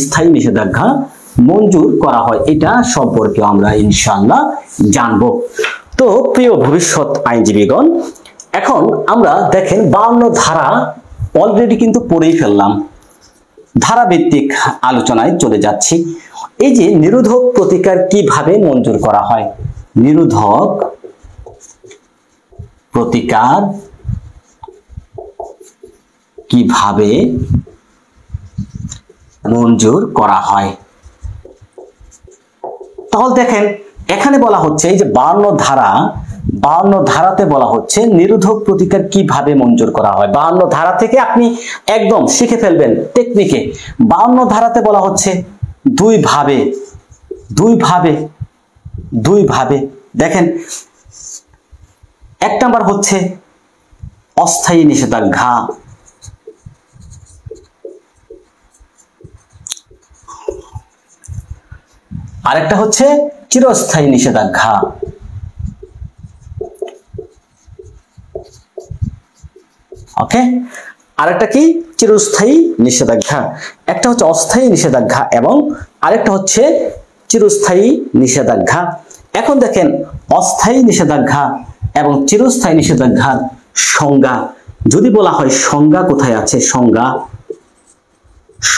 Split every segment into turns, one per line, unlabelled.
স্থায়ী নিষেধাজ্ঞা মঞ্জুর করা হয়, এটা সম্পর্কে আমরা ইনশাআল্লাহ জানবো। তো প্রিয় ভবিষ্যৎ আইনজীবীগণ, এখন আমরা দেখেন 52 ধারা অলরেডি কিন্তু পড়েই ফেললাম, ধারাভিত্তিক আলোচনায় চলে যাচ্ছি। এই যে নিরোধক প্রতিকার কিভাবে মঞ্জুর করা হয়, নিরোধক প্রতিকার কিভাবে মঞ্জুর করা হয়, তাহলে দেখেন এখানে বলা হচ্ছে এই যে 52 ধারাতে বলা হচ্ছে নিরোধক প্রতিকার কিভাবে মঞ্জুর করা হয়। 52 ধারা থেকে আপনি একদম শিখে ফেলবেন টেকনিকে। 52 ধারাতে বলা হচ্ছে দুই ভাবে দেখেন, এক নাম্বার হচ্ছে অস্থায়ী নিষেধাজ্ঞা, আরেকটা হচ্ছে চিরস্থায়ী নিষেধাজ্ঞা। ওকে, আরেকটা কি চিরস্থায়ী নিষেধাজ্ঞা, একটা হচ্ছে অস্থায়ী নিষেধাজ্ঞা এবং আরেকটা হচ্ছে চিরস্থায়ী নিষেধাজ্ঞা। এখন দেখেন অস্থায়ী নিষেধাজ্ঞা এবং চিরস্থায়ী নিষেধাজ্ঞার সংজ্ঞা যদি বলা হয়, সংজ্ঞা কোথায় আছে,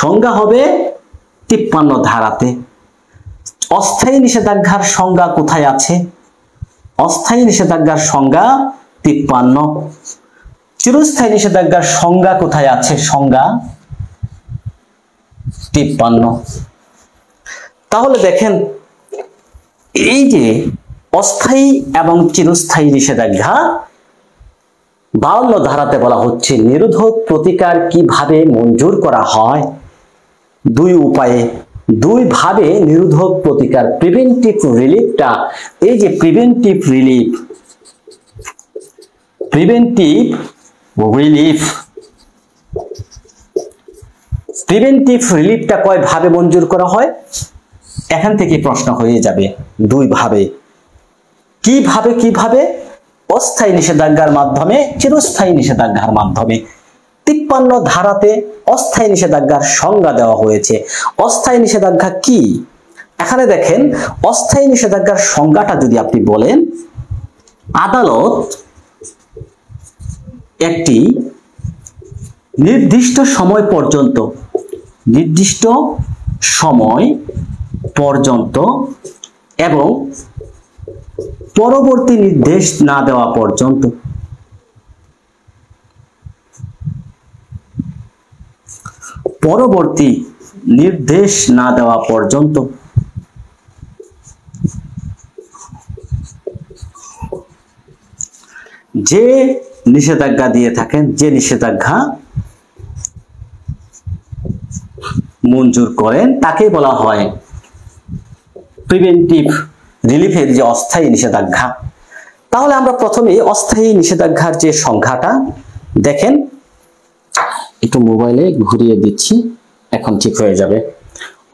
সংজ্ঞা হবে 53 ধারাতে। অস্থায়ী নিষেধাজ্ঞার সংজ্ঞা কোথায় আছে, অস্থায়ী নিষেধাজ্ঞার সংজ্ঞা 53। চিরস্থায়ী নিষেধাজ্ঞার সংজ্ঞা কোথায় আছে, সংজ্ঞা 53। তাহলে দেখেন এই যে অস্থায়ী এবং চিরস্থায়ী নিষেধাজ্ঞা 52 ধারাতে বলা হচ্ছে নিরোধক প্রতিকার কিভাবে মঞ্জুর করা হয়, দুই উপায়ে, দুই ভাবে নিরোধক প্রতিকার। প্রিভেন্টিভ রিলিফটা, এই যে প্রিভেন্টিভ রিলিফটা কয় ভাবে মঞ্জুর করা হয়, এখান থেকে প্রশ্ন হয়ে যাবে। দুই ভাবে, কিভাবে অস্থায়ী নিষেধাজ্ঞার মাধ্যমে, চিরস্থায়ী নিষেধাজ্ঞার মাধ্যমে। 53 ধারাতে অস্থায়ী নিষেধাজ্ঞার সংজ্ঞা দেওয়া হয়েছে। অস্থায়ী নিষেধাজ্ঞা কি, এখানে দেখেন অস্থায়ী নিষেধাজ্ঞার সংজ্ঞাটা যদি আপনি বলেন, আদালত একটি নির্দিষ্ট সময় পর্যন্ত এবং পরবর্তী নির্দেশ না দেওয়া পর্যন্ত, যে নিষেধাজ্ঞা দিয়ে থাকেন, যে নিষেধাজ্ঞা মঞ্জুর করেন তাকে বলা হয় প্রিভেন্টিভ রিলিফের যে অস্থায়ী নিষেধাজ্ঞা। তাহলে আমরা প্রথমে অস্থায়ী নিষেধাজ্ঞার যে সংখ্যাটা দেখেন, একটু মোবাইলে ঘুরিয়ে দিচ্ছি, এখন ঠিক হয়ে যাবে।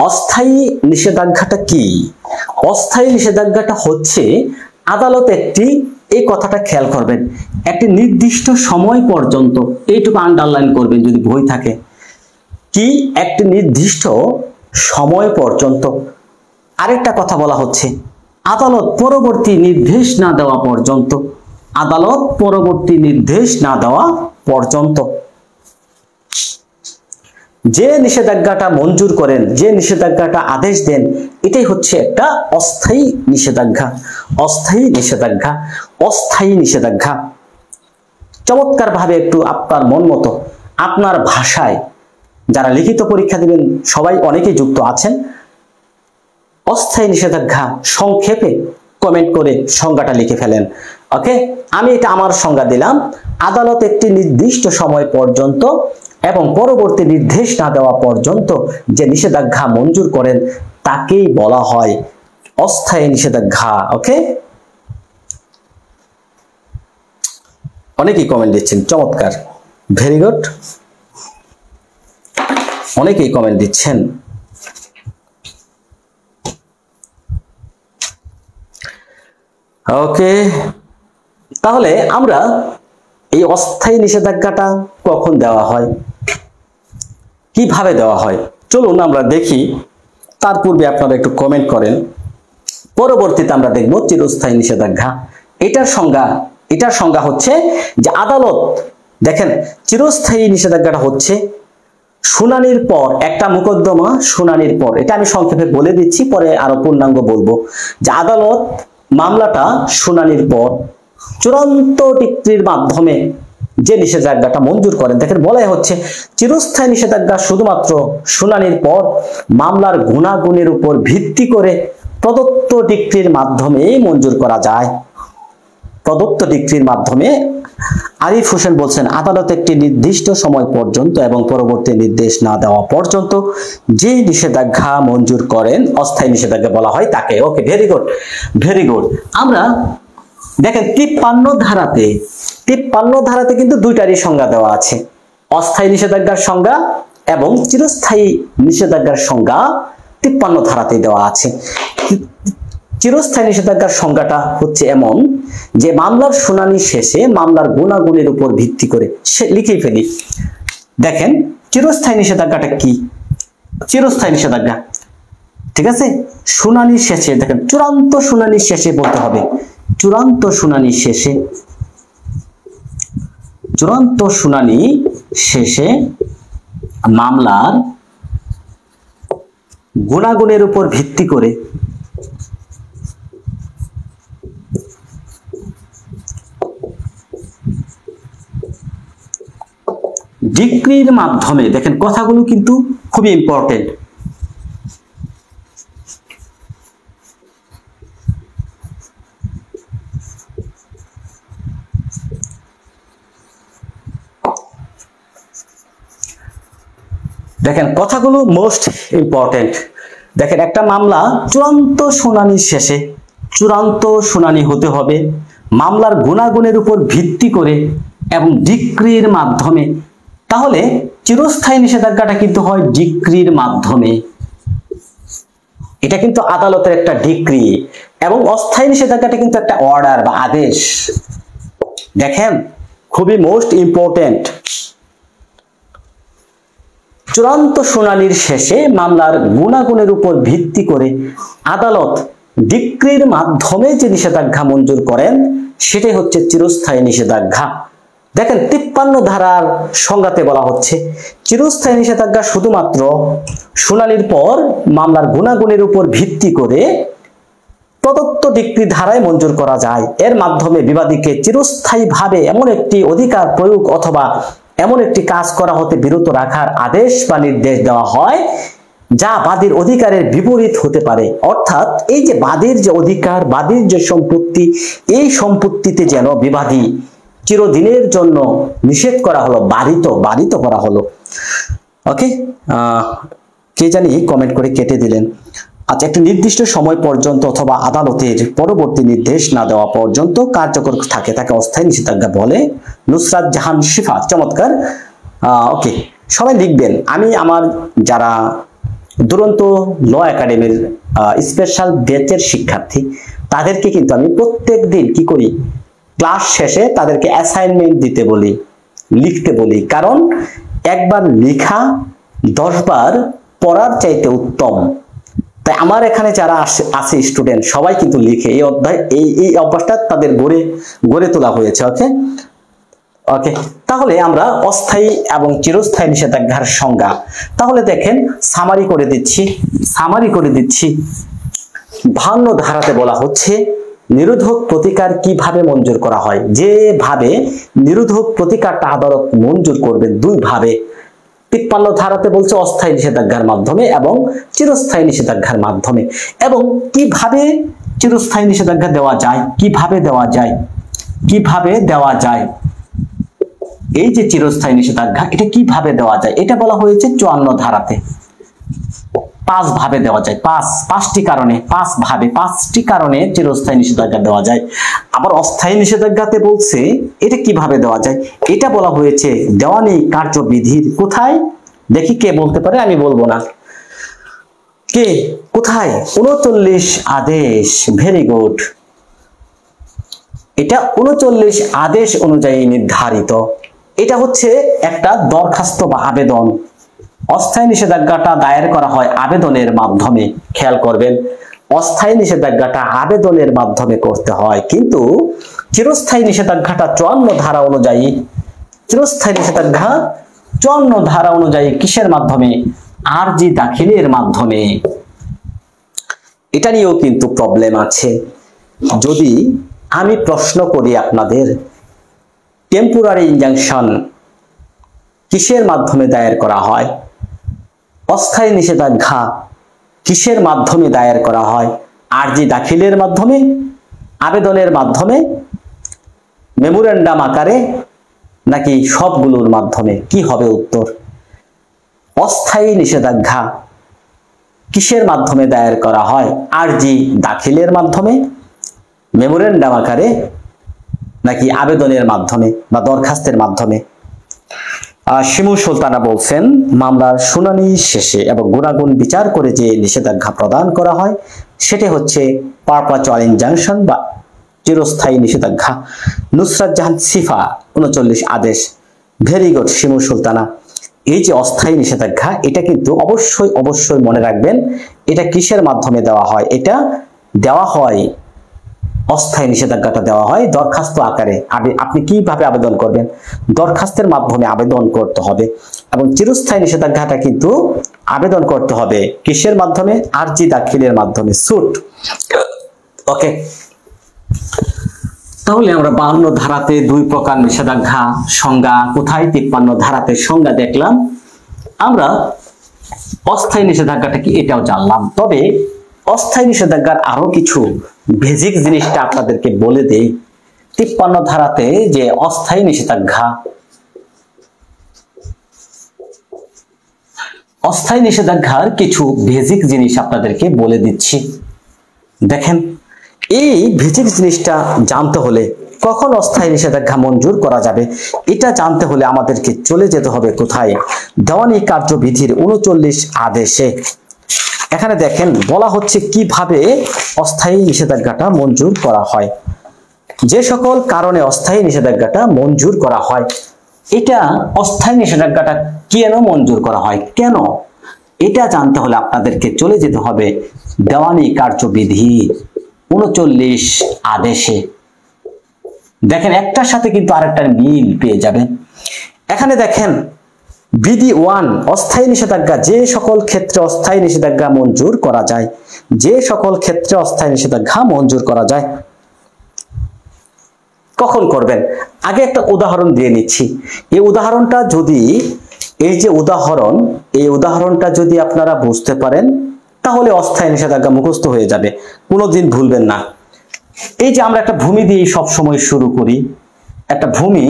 অস্থায়ী নিষেধাজ্ঞাটা কি, অস্থায়ী নিষেধাজ্ঞাটা হচ্ছে আদালত একটি, এই কথাটা খেয়াল করবেন, একটি নির্দিষ্ট সময় পর্যন্ত, এইটুকু আন্ডারলাইন করবেন যদি বই থাকে, কি একটি নির্দিষ্ট সময় পর্যন্ত। আরেকটা কথা বলা হচ্ছে আদালত পরবর্তী নির্দেশ না দেওয়া পর্যন্ত, যে নিষেধাজ্ঞাটা মঞ্জুর করেন, যে নিষেধাজ্ঞাটা আদেশ দেন, এটাই হচ্ছে একটা অস্থায়ী নিষেধাজ্ঞা। চমৎকার ভাবে একটু আপনার মন মতো, আপনার ভাষায়, যারা লিখিত পরীক্ষা দিবেন সবাই অনেকেই যুক্ত আছেন, অস্থায়ী নিষেধাজ্ঞা সংক্ষেপে কমেন্ট করে সংজ্ঞাটা লিখে ফেলেন। ওকে, আমি এটা আমার সংজ্ঞা দিলাম, আদালত একটি নির্দিষ্ট সময় পর্যন্ত এবং পরবর্তী নির্দেশ না দেওয়া পর্যন্ত যে নিষেধাজ্ঞা মঞ্জুর করেন তাকেই বলা হয় অস্থায়ী নিষেধাজ্ঞা। ওকে, অনেকেই কমেন্ট দিচ্ছেন, চমৎকার, ভেরি গুড, অনেকেই কমেন্ট দিচ্ছেন। ওকে, তাহলে আমরা এই অস্থায়ী নিষেধাজ্ঞাটা কখন দেওয়া হয়, কিভাবে দেওয়া হয়, চলুন আমরা দেখি, তার পূর্বে আপনারা একটু কমেন্ট করেন। পরবর্তীতে আমরা দেখব চিরস্থায়ী নিষেধাজ্ঞা। এটার সংজ্ঞা হচ্ছে যে আদালত, দেখেন চিরস্থায়ী নিষেধাজ্ঞাটা হচ্ছে শুনানির পর, একটা মোকদ্দমা শুনানির পর, এটা আমি সংক্ষেপে বলে দিচ্ছি, পরে আরো পূর্ণাঙ্গ বলবো, যে আদালত মামলাটা শুনানির পর চূড়ান্ত ডিক্রির মাধ্যমে যে নিষেধাজ্ঞাটা মঞ্জুর করেন। দেখেন বলাই হচ্ছে চিরস্থায়ী নিষেধাজ্ঞা শুধুমাত্র শুনানির পর মামলার গুণাগুণের উপর ভিত্তি করে প্রদত্ত ডিক্রির মাধ্যমে মঞ্জুর করা যায়। প্রদত্ত ডিক্রির মাধ্যমে। আরিফ হোসেন বলছেন আদালত একটি নির্দিষ্ট সময় পর্যন্ত এবং পরবর্তী নির্দেশ না দেওয়া পর্যন্ত যে নিষেধাজ্ঞা মঞ্জুর করেন অস্থায়ী নিষেধাজ্ঞা বলা হয় তাকে। ওকে, ভেরি গুড, ভেরি গুড। আমরা দেখেন 53 ধারাতে কিন্তু দুইটারই সংজ্ঞা দেওয়া আছে, অস্থায়ী নিষেধাজ্ঞার সংজ্ঞা এবং চিরস্থায়ী নিষেধাজ্ঞার সংজ্ঞা 53 ধারাতে দেওয়া আছে। চিরস্থায়ী নিষেধাজ্ঞার সংজ্ঞাটা হচ্ছে এমন যে মামলার শুনানি শেষে মামলার গুণাগুণের উপর ভিত্তি করে, লিখে ফেলি। দেখেন চিরস্থায়ী নিষেধাজ্ঞাটা কি? চিরস্থায়ী নিষেধাজ্ঞা, ঠিক আছে, শুনানি শেষে, দেখেন চূড়ান্ত শুনানি শেষে বলতে হবে, চূড়ান্ত শুনানি শেষে, চূড়ান্ত শুনানি শেষে মামলার গুণাগুণের উপর ভিত্তি করে ডিক্রির মাধ্যমে, দেখেন কথাগুলো কিন্তু খুবই ইম্পর্টেন্ট। দেখেন কথাগুলো মোস্ট ইম্পর্টেন্ট। দেখেন একটা মামলা চূড়ান্ত শুনানি শেষে, চূড়ান্ত শুনানি হতে হবে মামলার গুণাগুণের উপর ভিত্তি করে এবং ডিক্রির মাধ্যমে। তাহলে চিরস্থায়ী নিষেধাজ্ঞাটা কিন্তু হয় ডিক্রির মাধ্যমে, এটা কিন্তু আদালতের একটা ডিক্রি, এবং অস্থায়ী নিষেধাজ্ঞাটা কিন্তু একটা অর্ডার বা আদেশ। দেখেন খুবই মোস্ট ইম্পর্টেন্ট। চূড়ান্ত শুনানির শেষে মামলার গুণাগুণের উপর ভিত্তি করে আদালত ডিক্রির মাধ্যমে যে নিষেধাজ্ঞা মঞ্জুর করেন সেটাই হচ্ছে চিরস্থায়ী নিষেধাজ্ঞা। দেখেন 53 ধারার সংজ্ঞাতে বলা হচ্ছে চিরস্থায়ী নিষেধাজ্ঞা শুধুমাত্র শুনানির পর মামলার গুণাগুণের উপর ভিত্তি করে প্রদত্ত ডিক্রি ধারায় মঞ্জুর করা যায়। এর মাধ্যমে বিবাদীকে চিরস্থায়ীভাবে এমন একটি অধিকার প্রয়োগ অথবা এমন একটি কাজ করা হতে বিরত রাখার আদেশ বা নির্দেশ দেওয়া হয় যা বাদীর অধিকারের বিপরীত হতে পারে। অর্থাৎ এই যে বাদীর যে অধিকার, বাদীর যে সম্পত্তি, এই সম্পত্তিতে যেন বিবাদী চিরদিনের জন্য নিষেধ করা হলো, বারিত করা হলো। ওকে, কে জানি কমেন্ট করে কেটে দিলেন। আচ্ছা, একটি নির্দিষ্ট সময় পর্যন্ত অথবা আদালতের পরবর্তী নির্দেশ না দেওয়া পর্যন্ত কার্যকর থাকে তাকে অস্থায়ী নিষেধাজ্ঞা বলে। নুসরাত জাহান শিফা, চমৎকার। ওকে, সবাই লিখবেন। আমি আমার যারা দুরন্ত ল একাডেমির স্পেশাল ব্যাচের শিক্ষার্থী তাদেরকে কিন্তু আমি প্রত্যেক দিন কি করি, ক্লাস শেষে তাদেরকে অ্যাসাইনমেন্ট দিতে বলি, লিখতে বলি। কারণ একবার লেখা 10 বার পড়ার চাইতে উত্তম। তাই আমার এখানে যারা আছে স্টুডেন্ট সবাই কিন্তু লিখে, এই অভ্যাসটা তাদের গড়ে তোলা হয়েছে। ওকে ওকে, তাহলে আমরা অস্থায়ী এবং চিরস্থায়ী নিষেধাজ্ঞার সংজ্ঞা তাহলে দেখেন সামারি করে দিচ্ছি। 52 ধারাতে বলা হচ্ছে নিরোধক প্রতিকার কিভাবে মঞ্জুর করা হয়। যেভাবে নিরোধক প্রতিকারটা আদালত মঞ্জুর করবে দুই ভাবে। 53 ধারাতে বলছে অস্থায়ী নিষেধাজ্ঞার মাধ্যমে এবং চিরস্থায়ী নিষেধাজ্ঞার মাধ্যমে। এবং কিভাবে চিরস্থায়ী নিষেধাজ্ঞা দেওয়া যায়, কিভাবে দেওয়া যায়, এই যে চিরস্থায়ী নিষেধাজ্ঞা এটা কিভাবে দেওয়া যায় এটা বলা হয়েছে 54 ধারাতে। 5 ভাবে দেওয়া যায়, 5টি কারণে, 5টি কারণে চিরস্থায়ী নিষেধাজ্ঞা দেওয়া যায়। আবার অস্থায়ী নিষেধাজ্ঞাতে বলছে এটা কিভাবে দেওয়া যায়, এটা বলা হয়েছে দেওয়ানি কার্যবিধির কোথায়, দেখি কে বলতে পারে, আমি বলবো না, কে কোথায়, 39 আদেশ। ভেরি গুড, এটা 39 আদেশ অনুযায়ী নির্ধারিত। এটা হচ্ছে একটা দরখাস্ত বা আবেদন, অস্থায়ী নিষেধাজ্ঞাটা দায়ের করা হয় আবেদনের মাধ্যমে। খেয়াল করবেন, অস্থায়ী নিষেধাজ্ঞাটা আবেদনের মাধ্যমে করতে হয়, কিন্তু চিরস্থায়ী নিষেধাজ্ঞাটা 54 ধারা অনুযায়ী, চিরস্থায়ী নিষেধাজ্ঞা 54 ধারা অনুযায়ী কিসের মাধ্যমে? আরজি দাখিলের মাধ্যমে। এটা নিয়েও কিন্তু প্রবলেম আছে। যদি আমি প্রশ্ন করি আপনাদের, টেম্পোরারি ইনজাংশন কিসের মাধ্যমে দায়ের করা হয়? অস্থায়ী নিষেধাজ্ঞা কিসের মাধ্যমে দায়ের করা হয়? আরজি দাখিলের মাধ্যমে, আবেদনের মাধ্যমে, মেমোরেন্ডাম আকারে, নাকি সবগুলোর মাধ্যমে? কি হবে উত্তর? অস্থায়ী নিষেধাজ্ঞা কিসের মাধ্যমে দায়ের করা হয়? আরজি দাখিলের মাধ্যমে, মেমোরেন্ডাম আকারে, নাকি আবেদনের মাধ্যমে বা দরখাস্তের মাধ্যমে? শিমু সুলতানা বলছেন, মামলার শুনানি শেষে এবং গুণাগুণ বিচার করে যে নিষেধাজ্ঞা প্রদান করা হয় সেটা হচ্ছে পারপাচুয়াল ইনজাংশন বা চিরস্থায়ী নিষেধাজ্ঞা। নুসরাত জাহান সিফা 39 আদেশ। Very good Shimu Sultana. এই যে অস্থায়ী নিষেধাজ্ঞা, এটা কিন্তু অবশ্যই অবশ্যই মনে রাখবেন, এটা কিসের মাধ্যমে দেওয়া হয়? এটা দেওয়া হয়, অস্থায়ী নিষেধাজ্ঞাটা দেওয়া হয় দরখাস্ত আকারে। আপনি কিভাবে আবেদন করবেন? দরখাস্তের মাধ্যমে আবেদন করতে হবে। এবং চিরস্থায়ী নিষেধাজ্ঞাটা কিন্তু আবেদন করতে হবে কিসের মাধ্যমে? আরজি দাখিলের মাধ্যমে, সুট। ওকে, তাহলে আমরা 52 ধারাতে 2 প্রকার নিষেধাজ্ঞা সংজ্ঞা কোথায়? 53 ধারাতে সংজ্ঞা দেখলাম। আমরা অস্থায়ী নিষেধাজ্ঞাটা কি এটাও জানলাম। তবে অস্থায়ী নিষেধাজ্ঞার আরো কিছু বেসিক জিনিসটা আপনাদেরকে বলে দেই। 53 ধারাতে যে অস্থায়ী নিষেধাজ্ঞা, অস্থায়ী নিষেধাজ্ঞার কিছু বেসিক জিনিস আপনাদেরকে বলে দিচ্ছি। দেখেন, এই বেসিক জিনিসটা জানতে হলে, কখন অস্থায়ী নিষেধাজ্ঞা মঞ্জুর করা যাবে এটা জানতে হলে আমাদেরকে চলে যেতে হবে কোথায়? দেওয়ানি কার্যবিধির 39 আদেশে। এখানে দেখেন বলা হচ্ছে কিভাবে অস্থায়ী নিষেধাজ্ঞাটা মঞ্জুর করা হয়। যে সকল কারণে অস্থায়ী নিষেধাজ্ঞাটা মঞ্জুর করা হয়, এটা অস্থায়ী নিষেধাজ্ঞাটা কেন মঞ্জুর করা হয়, কেন, এটা জানতে হলে আপনাদেরকে চলে যেতে হবে দেওয়ানি কার্যবিধি 39 আদেশে। দেখেন একটার সাথে কিন্তু আরেকটার মিল পেয়ে যাবেন। এখানে দেখেন বিধি 1, অস্থায়ী নিষেধাজ্ঞা, যে সকল ক্ষেত্রে অস্থায়ী নিষেধাজ্ঞা মঞ্জুর করা যায়, যে সকল ক্ষেত্রে অস্থায়ী নিষেধাজ্ঞা মঞ্জুর করা যায়। কখন করবেন? আগে একটা উদাহরণ দিয়ে নিচ্ছি। এই উদাহরণটা যদি, এই যে উদাহরণ, এই উদাহরণটা যদি আপনারা বুঝতে পারেন তাহলে অস্থায়ী নিষেধাজ্ঞা মুখস্থ হয়ে যাবে, কোনোদিন ভুলবেন না। এই যে আমরা একটা ভূমি দিয়ে সব সময় শুরু করি, একটা ভূমি,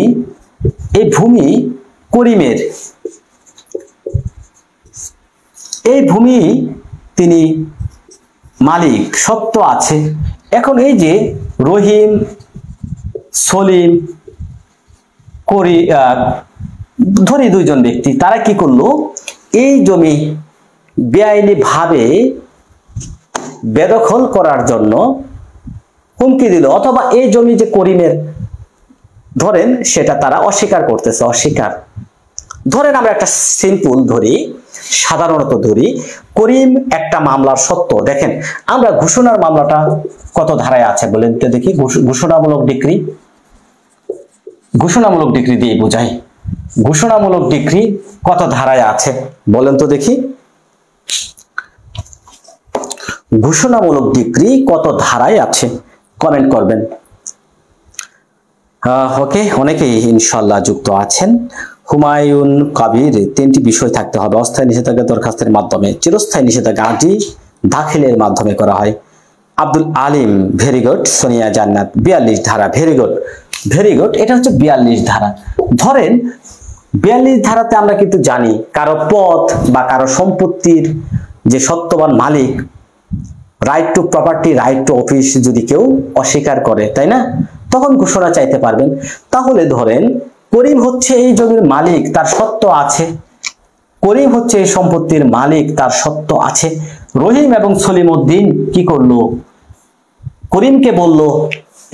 এই ভূমি করিমের, এই ভূমি তিনি মালিক, সত্ত্ব আছে। এখন এই যে রহিম, সলিম, ধরি 2 জন ব্যক্তি, তারা কি করলো? এই জমি বেআইনি ভাবে বেদখল করার জন্য হুমকি দিল, অথবা এই জমি যে করিমের, ধরেন সেটা তারা অস্বীকার করতেছে, অস্বীকার। ধরেন আমরা একটা সিম্পল ধরি, সাধারণত ধরি করিম একটা মামলার সত্য। দেখেন আমরা ঘোষণার মামলাটা কত ধারায় আছে বলেন তো দেখি? ঘোষণামূলক ডিক্রি, ঘোষণামূলক ডিক্রি দিয়ে বোঝাই। ঘোষণামূলক ডিক্রি কত ধারায় আছে বলেন তো দেখি? ঘোষণামূলক ডিক্রি কত ধারায় আছে কমেন্ট করবেন। ওকে, অনেকেই ইনশাআল্লাহ যুক্ত আছেন। হুমায়ুন কবির, 3টি বিষয় থাকতে হবে। অস্থায়ী নিষেধাজ্ঞা দরখাস্তের মাধ্যমে, চিরস্থায়ী নিষেধাজ্ঞা আরজি দাখিলের মাধ্যমে করা হয়। Abdul Alim, very good. সোনিয়া জান্নাত, 42 ধারা, ভেরি গুড, ভেরি গুড। এটা হচ্ছে 42 ধারা। ধরেন 42 ধারাতে আমরা কিন্তু জানি কারো পথ বা কারো সম্পত্তির যে সত্যবান মালিক, right to property, right to office যদি কেউ অস্বীকার করে, তাই না, তখন ঘোষণা চাইতে পারবেন। তাহলে ধরেন করিম হচ্ছে এই জমির মালিক, তার সত্ত্ব আছে। করিম হচ্ছে এই সম্পত্তির মালিক, তার সত্ত্ব আছে। রহিম এবং সলিমউদ্দিন কি করলো? করিমকে বলল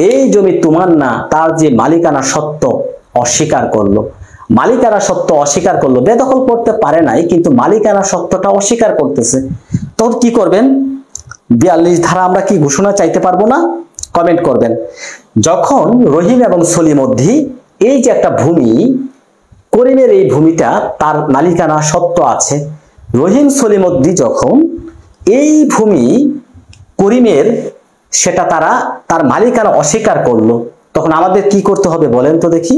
এই জমি তোমার না, তার যে মালিকানা সত্ত্ব অস্বীকার করলো। মালিকানা সত্ত্ব অস্বীকার করলো, বেদখল করতে পারে নাই কিন্তু মালিকানা সত্ত্বটা অস্বীকার করতেছে, তখন কি করবেন? 42 ধারা আমরা কি ঘোষণা চাইতে পারবো না? কমেন্ট করবেন। যখন রহিম এবং সলিমুদ্দিন এই যে একটা ভূমি, করিমের এই ভূমিটা তার মালিকানা সত্ত্ব আছে, রহিম সলিমুদ্দিন যখন এই ভূমি করিমের সেটা তার মালিকানা অস্বীকার করলো, তখন আমাদের কি করতে হবে বলেন তো দেখি?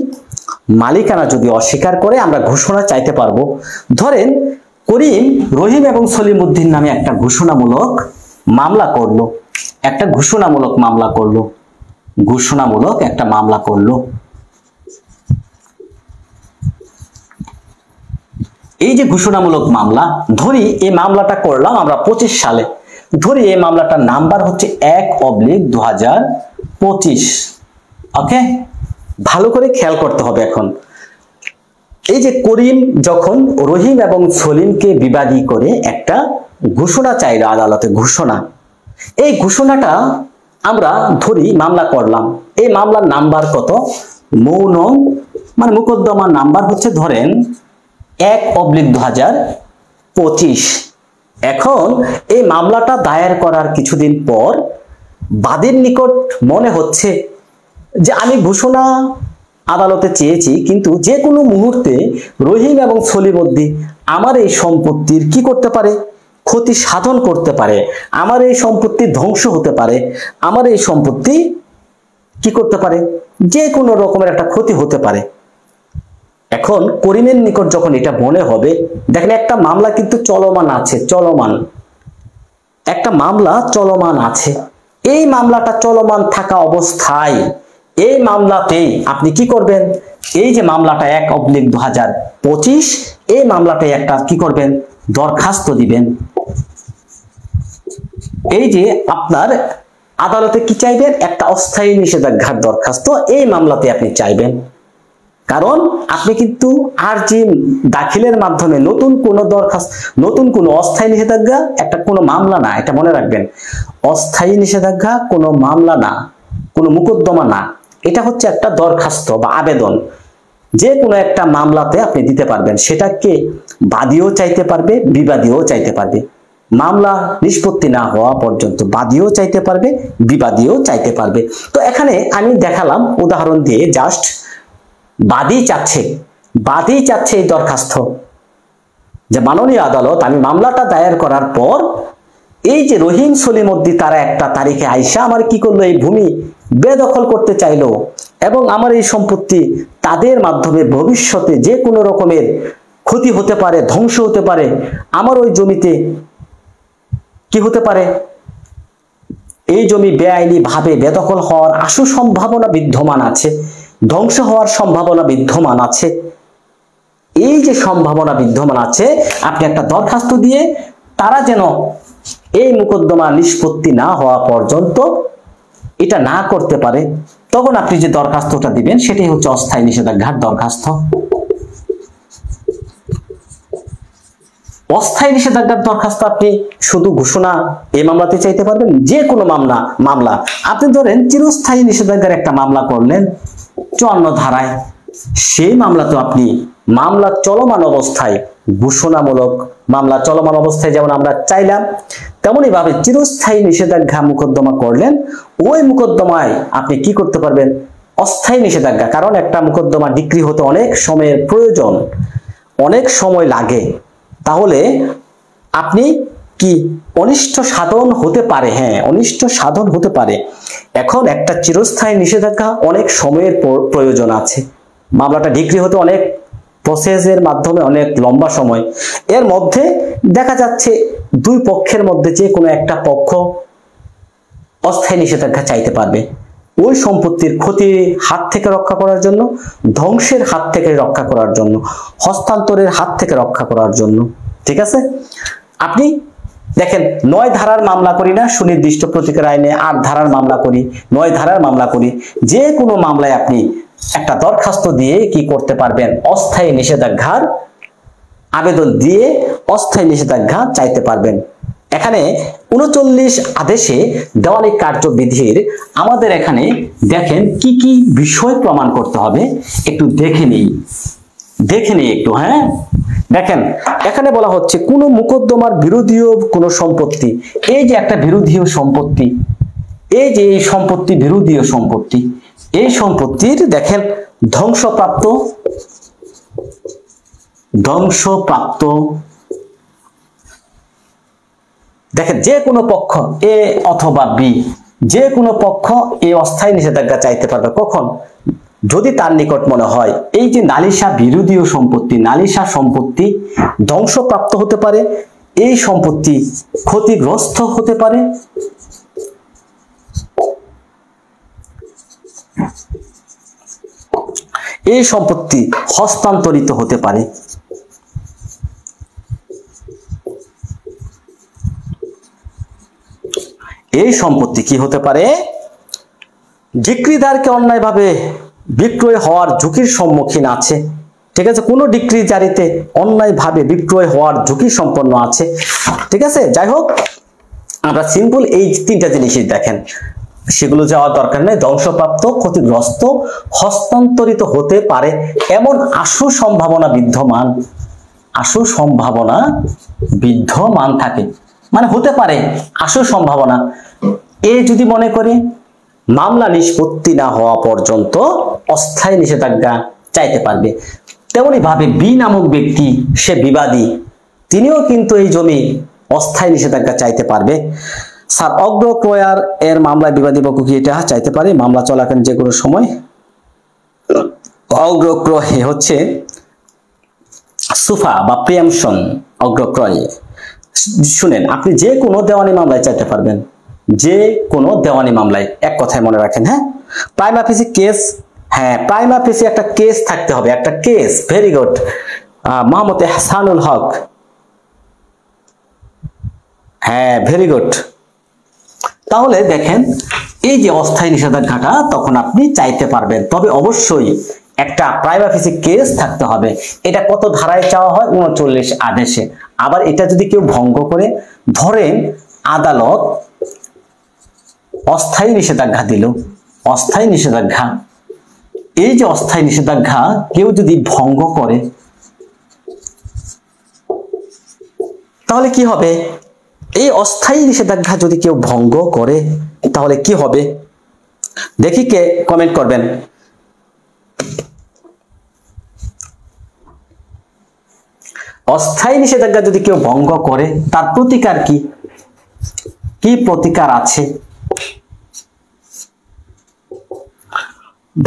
মালিকানা যদি অস্বীকার করে আমরা ঘোষণা চাইতে পারবো। ধরেন করিম রহিম এবং সলিমুদ্দিন নামে একটা ঘোষণামূলক মামলা করলো, একটা ঘোষণামূলক মামলা করলো, ঘোষণামূলক একটা মামলা করলো। এই যে ঘোষণামূলক মামলা, ধরি এই মামলাটা করলাম আমরা 25 সালে, ধরি এই মামলাটার নাম্বার হচ্ছে 1/2025। ওকে, ভালো করে খেয়াল করতে হবে। এখন এই যে করিম যখন রহিম এবং সলিমকে বিবাদী করে একটা ঘোষণা চাইল আদালতে, ঘোষণা, এই ঘোষণাটা আমরা ধরি মামলা করলাম, এই মামলার নাম্বার কত? মৌন মানে মোকদ্দমার নাম্বার হচ্ছে ধরেন 1/2025। এখন এই মামলাটা দায়ের করার কিছুদিন পর বাদীর নিকট মনে হচ্ছে যে আমি ঘোষণা আদালতে চেয়েছি, কিন্তু যে কোনো মুহূর্তে রহিম এবং সলিমুদ্দিন আমার এই সম্পত্তির কি করতে পারে? ক্ষতি সাধন করতে পারে, আমার এই সম্পত্তি ধ্বংস হতে পারে, আমার এই সম্পত্তি কি করতে পারে? যে কোনো রকমের একটা ক্ষতি হতে পারে। এখন করিমের নিকট যখন এটা মনে হবে, দেখেন একটা মামলা কিন্তু চলমান আছে, চলমান একটা মামলা চলমান আছে, এই মামলাটা চলমান থাকা অবস্থায় এই মামলাতেই আপনি কি করবেন? এই যে মামলাটা 1/2025, এই মামলাটাই একটা কি করবেন? দরখাস্ত দিবেন। এই যে আপনার আদালতে কি চাইবেন? একটা অস্থায়ী নিষেধাজ্ঞার দরখাস্ত এই মামলাতে আপনি চাইবেন, কারণ আপনি কিন্তু আরজি দাখিলের মাধ্যমে নতুন কোনো দরখাস্ত, নতুন কোনো অস্থায়ী নিষেধাজ্ঞা একটা কোনো মামলা না, এটা মনে রাখবেন। অস্থায়ী নিষেধাজ্ঞা কোনো মামলা না, কোনো মোকদ্দমা না, এটা হচ্ছে একটা দরখাস্ত বা আবেদন, যে কোনো একটা মামলাতে আপনি দিতে পারবেন। সেটাকে বাদীও চাইতে পারবে, বিবাদীও চাইতে পারবে। মামলা নিষ্পত্তি না হওয়া পর্যন্ত বাদীও চাইতে পারবে, বিবাদীও চাইতে পারবে। তো এখানে আমি দেখালাম উদাহরণ দিয়ে, জাস্ট বাদী চাচ্ছে এই দরখাস্ত যে মাননীয় আদালত, আমি মামলাটা দায়ের করার পর এই যে রহিম সলিমুদ্দিন তারা একটা তারিখে আইসা আমার কি করলো? এই ভূমি বেদখল করতে চাইলো এবং আমার এই সম্পত্তি তাদের মাধ্যমে ভবিষ্যতে যে কোনো রকমের ক্ষতি হতে পারে, ধ্বংস হতে পারে, আমার ওই জমিতে কি হতে পারে? এই জমি বেআইনি ভাবে বেদখল হওয়ার আশু সম্ভাবনা বিদ্যমান আছে, ধ্বংস হওয়ার সম্ভাবনা বিদ্যমান আছে। এই যে সম্ভাবনা বিদ্যমান আছে, আপনি একটা দরখাস্ত দিয়ে তারা যেন এই মোকদ্দমা নিষ্পত্তি না হওয়া পর্যন্ত এটা না করতে পারে, তখন আপনি যে দরখাস্তটা দিবেন সেটাই হচ্ছে অস্থায়ী নিষেধাজ্ঞার দরখাস্ত। অস্থায়ী নিষেধাজ্ঞার দরখাস্ত আপনি শুধু ঘোষণা এই মামলাতে চাইতে পারবেন, যে কোনো মামলা আপনি ধরেন চিরস্থায়ী নিষেধাজ্ঞার একটা মামলা করলেন 54 ধারায়, সেই মামলাতে আপনি মামলা চলমান অবস্থায়, ঘোষণামূলক মামলা চলমান অবস্থায় যেমন আমরা চাইলাম, তেমনি ভাবে চিরস্থায়ী নিষেধাজ্ঞা মোকদ্দমা করলেন, ওই মোকদ্দমায় আপনি কি করতে পারবেন? অস্থায়ী নিষেধাজ্ঞা, কারণ একটা মোকদ্দমা ডিক্রি হতে অনেক সময়ের প্রয়োজন, অনেক সময় লাগে, তাহলে আপনি কি অনিষ্ট সাধন হতে পারে, হ্যাঁ অনিষ্ট সাধন হতে পারে। এখন একটা চিরস্থায়ী নিষেধাজ্ঞা অনেক সময়ের প্রয়োজন আছে, মামলাটা ডিক্রি হতে অনেক প্রসেসের মাধ্যমে অনেক লম্বা সময়, এর মধ্যে দেখা যাচ্ছে দুই পক্ষের মধ্যে যে কোনো একটা পক্ষ অস্থায়ী নিষেধাজ্ঞা চাইতে পারবে ওই সম্পত্তির ক্ষতির হাত থেকে রক্ষা করার জন্য, ধ্বংসের হাত থেকে রক্ষা করার জন্য, হস্তান্তরের হাত থেকে রক্ষা করার জন্য। ঠিক আছে, আপনি দেখেন 9 ধারার মামলা করি না, সুনির্দিষ্ট প্রতিকার আইনে 8 ধারার মামলা করি, 9 ধারার মামলা করি, যে কোনো মামলায় আপনি একটা দরখাস্ত দিয়ে কি করতে পারবেন? অস্থায়ী নিষেধাজ্ঞার আবেদন দিয়ে অস্থায়ী নিষেধাজ্ঞা চাইতে পারবেন। এখানে 39 আদেশে দেওয়ানি কার্যবিধির আমাদের এখানে দেখেন কি কি বিষয় প্রমাণ করতে হবে, একটু দেখে নেই। দেখে নিই একটু। হ্যাঁ, দেখেন এখানে বলা হচ্ছে কোন মোকদ্দমার বিরোধীয় কোন সম্পত্তি, এই যে একটা বিরোধীয় সম্পত্তি, এই যে এই সম্পত্তি বিরোধীয় সম্পত্তি, এই সম্পত্তির দেখেন ধ্বংসপ্রাপ্ত দেখেন যে কোনো পক্ষ এ অথবা বি, যে কোনো পক্ষ এই অস্থায়ী নিষেধাজ্ঞা চাইতে পারবে কখন? যদি তার নিকট মনে হয় এই যে নালিশা বিরোধীয় সম্পত্তি, নালিশা সম্পত্তি ধ্বংসপ্রাপ্ত হতে পারে, এই সম্পত্তি ক্ষতিগ্রস্ত হতে পারে, এই সম্পত্তি হস্তান্তরিত হতে পারে, এই সম্পত্তি কি হতে পারে? ডিক্রিদারকে অন্যায়ভাবে বিক্রয় হওয়ার ঝুঁকির সম্মুখীন আছে। ঠিক আছে, কোনো ডিক্রি জারিতে অন্যায়ভাবে বিক্রয় হওয়ার ঝুঁকি সম্পন্ন আছে। ঠিক আছে, যাই হোক আমরা সিম্পল এই তিনটা জিনিসই দেখেন, সেগুলো যাওয়ার দরকার নেই। ধ্বংসপ্রাপ্ত, ক্ষতিগ্রস্ত, হস্তান্তরিত হতে পারে এমন আশু সম্ভাবনা বিদ্যমান, আশু সম্ভাবনা বিদ্যমান থাকে, মানে হতে পারে আশু সম্ভাবনা। এ যদি মনে করে মামলা নিষ্পত্তি না হওয়া পর্যন্ত অস্থায়ী নিষেধাজ্ঞা চাইতে পারবে, তেমনি ভাবে বি নামক ব্যক্তি, সে বিবাদী, তিনিও কিন্তু এই জমি অস্থায়ী নিষেধাজ্ঞা চাইতে পারবে। স্যার অগ্রক্রয়ার এর মামলায় বিবাদী পক্ষ কি এটা চাইতে পারে? মামলা চলাকালীন যে কোনো সময় অগ্রক্রয় হচ্ছে সুফা বা প্রিয়ামশন। অগ্রক্রয় শুনেন, আপনি যে কোনো দেওয়ানি মামলায় চাইতে পারবেন, যে কোনো দেওয়ানি মামলায়, এক কথায় মনে রাখেন। হ্যাঁ, প্রাইমা ফেসি কেস, হ্যাঁ প্রাইমা ফেসি একটা কেস থাকতে হবে, একটা case. Very good Mohammad Ehsanul Haque, হ্যাঁ ভেরি গুড। তাহলে দেখেন এই যে অস্থায়ী নিষেধাজ্ঞাটা তখন আপনি চাইতে পারবেন, তবে অবশ্যই একটা প্রাইমা ফেসি কেস থাকতে হবে। এটা কত ধারায় চাওয়া হয়? 39 আদেশে। আবার এটা যদি কেউ ভঙ্গ করে, ধরেন আদালত অস্থায়ী নিষেধাজ্ঞা দিল, অস্থায়ী নিষেধাজ্ঞা, এই যে অস্থায়ী নিষেধাজ্ঞা কেউ যদি ভঙ্গ করে তাহলে কি হবে? এই অস্থায়ী নিষেধাজ্ঞা যদি কেউ ভঙ্গ করে তাহলে কি হবে? দেখি কে কমেন্ট করবেন। অস্থায়ী নিষেধাজ্ঞা যদি কেউ ভঙ্গ করে তার প্রতিকার কি? কি প্রতিকার আছে?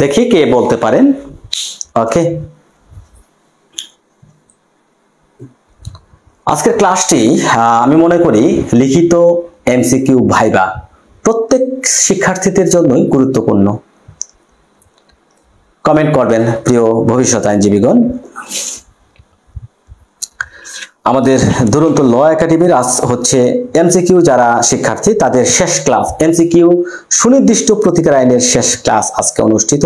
দেখি কে বলতে পারেন। ওকে, আজকের ক্লাসটি আমি মনে করি লিখিত এমসিকিউ ভাইবা প্রত্যেক শিক্ষার্থীদের জন্যই গুরুত্বপূর্ণ। কমেন্ট করবেন প্রিয় ভবিষ্যৎ আইনজীবীগণ। আমাদের দুরন্ত ল একাডেমির আজ হচ্ছে এমসিকিউ যারা শিক্ষার্থী তাদের শেষ ক্লাস, এমসিকিউ সুনির্দিষ্ট প্রতিকার আইনের শেষ ক্লাস আজকে অনুষ্ঠিত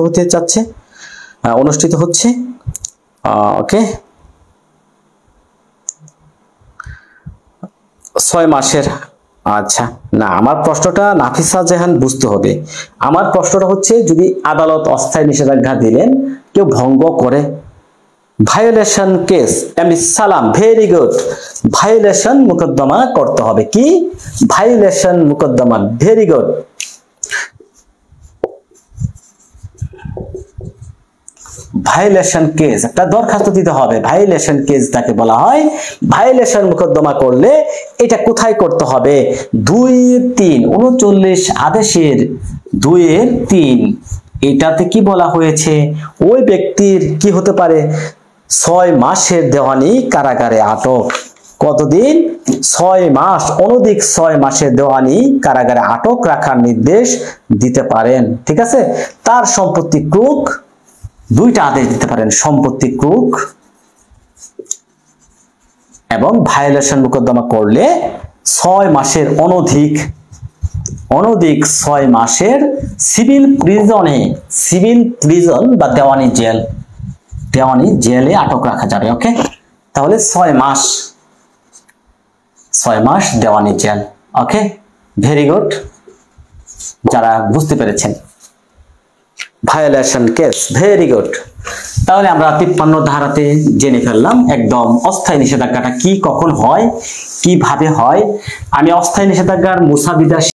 হচ্ছে। ওকে, 6 মাসের, আচ্ছা না, আমার প্রশ্নটা নাফিসা জাহান বুঝতে হবে। আমার প্রশ্নটা হচ্ছে যদি আদালত অস্থায়ী নিষেধাজ্ঞা দিলেন কেউ ভঙ্গ করে, ভায়োলেশন কেস, এমডি সালাম, ভেরি গুড, ভায়োলেশন মোকদ্দমা করতে হবে। কি? ভায়োলেশন মোকদ্দমা, ভেরি গুড। ভায়োলেশন কেস একটা দরখাস্ত দিতে হবে, ভায়োলেশন কেস তাকে বলা হয়। ভায়োলেশন মোকদ্দমা করলে এটা কোথায় করতে হবে? 2-3 39 আদেশের 2-3 এটাতে কি বলা হয়েছে? ওই ব্যক্তির কি হতে পারে? 6 মাসের দেওয়ানি কারাগারে আটক। কতদিন? 6 মাস, অনধিক 6 মাসের দেওয়ানি কারাগারে আটক রাখার নির্দেশ দিতে পারেন। ঠিক আছে, তার সম্পত্তি ক্রুক, দুইটা আদেশ দিতে পারেন, সম্পত্তি ক্রুক এবং ভায়োলেশন মোকদ্দমা করলে 6 মাসের অনধিক 6 মাসের সিভিল প্রিজন বা দেওয়ানি জেলে আটক রাখা যাবে। ওকে, তাহলে 6 মাস দেওয়ানি জেল। ওকে, ভেরি গুড, যারা বুঝতে পেরেছেন ভায়োলেশন কেস, ভেরি গুড। তাহলে আমরা 53 ধারাতে জেনে ফেললাম একদম অস্থায়ী নিষেধাজ্ঞাটা কি, কখন হয়, কিভাবে হয়। আমি অস্থায়ী নিষেধাজ্ঞার মুসা বিদাস